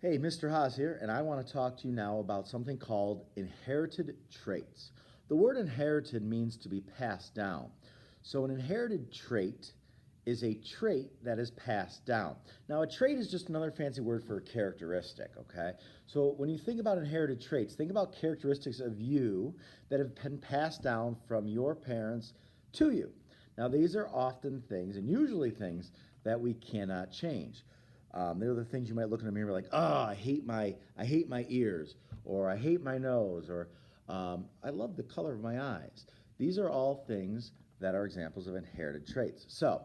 Hey, Mr. Haas here, and I want to talk to you now about something called inherited traits. The word inherited means to be passed down. So, an inherited trait is a trait that is passed down. Now, a trait is just another fancy word for a characteristic, okay? So, when you think about inherited traits, think about characteristics of you that have been passed down from your parents to you. Now, these are often things, and usually things, that we cannot change. They're the things you might look in the mirror like, oh, I hate my ears, or I hate my nose, or I love the color of my eyes. These are all things that are examples of inherited traits. So,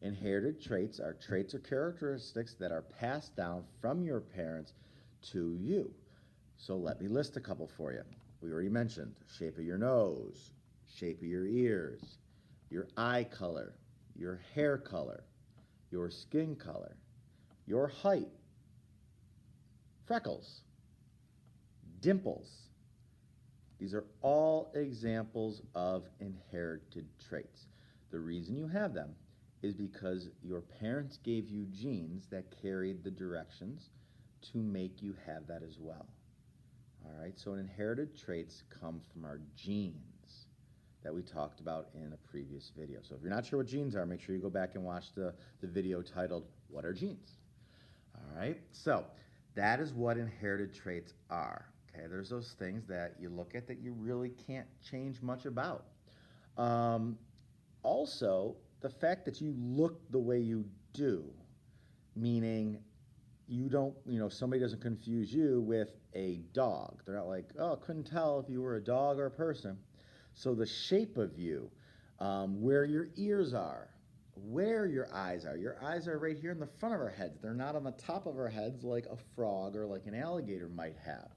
inherited traits are traits or characteristics that are passed down from your parents to you. So let me list a couple for you. We already mentioned shape of your nose, shape of your ears, your eye color, your hair color, your skin color, your height, freckles, dimples. These are all examples of inherited traits. The reason you have them is because your parents gave you genes that carried the directions to make you have that as well. All right, so inherited traits come from our genes that we talked about in a previous video. So if you're not sure what genes are, make sure you go back and watch the video titled, What Are Genes? All right, so that is what inherited traits are. Okay, there's those things that you look at that you really can't change much about. Also, the fact that you look the way you do, meaning you don't, somebody doesn't confuse you with a dog. They're not like, oh, couldn't tell if you were a dog or a person. So the shape of you, where your ears are, where your eyes are. Your eyes are right here in the front of our heads. They're not on the top of our heads like a frog or like an alligator might have.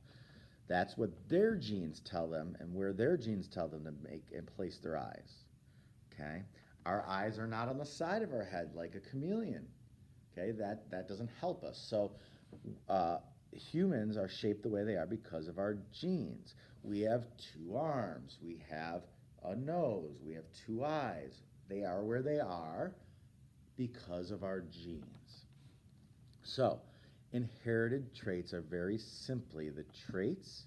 That's what their genes tell them and where their genes tell them to make and place their eyes. Okay? Our eyes are not on the side of our head like a chameleon. Okay? That doesn't help us. So humans are shaped the way they are because of our genes. We have two arms. We have a nose. We have two eyes. They are where they are because of our genes. So, inherited traits are very simply the traits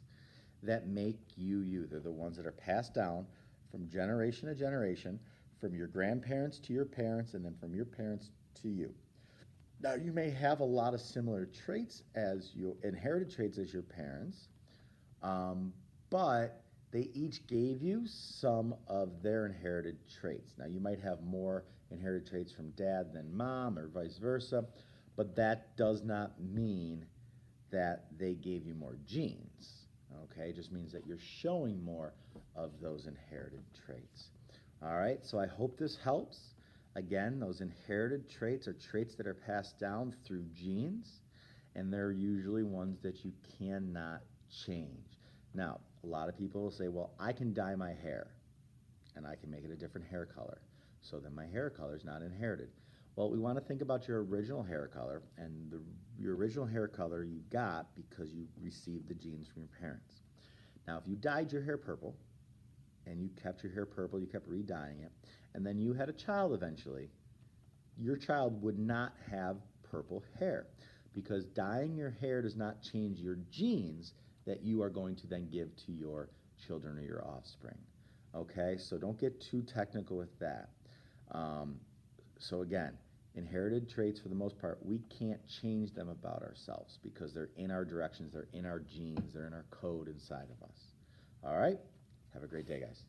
that make you you. They're the ones that are passed down from generation to generation, from your grandparents to your parents, and then from your parents to you. Now, you may have a lot of similar traits as your inherited traits as your parents, but they each gave you some of their inherited traits. Now, you might have more inherited traits from dad than mom, or vice versa, but that does not mean that they gave you more genes. Okay, it just means that you're showing more of those inherited traits. All right, so I hope this helps. Again, those inherited traits are traits that are passed down through genes, and they're usually ones that you cannot change. Now, a lot of people will say, well, I can dye my hair, and I can make it a different hair color, so then my hair color is not inherited. Well, we want to think about your original hair color, and your original hair color you got because you received the genes from your parents. Now, if you dyed your hair purple, and you kept your hair purple, you kept re-dyeing it, and then you had a child eventually, your child would not have purple hair because dyeing your hair does not change your genes that you are going to then give to your children or your offspring. Okay, so don't get too technical with that. So again, inherited traits for the most part, we can't change them about ourselves because they're in our directions, they're in our genes, they're in our code inside of us. All right, have a great day, guys.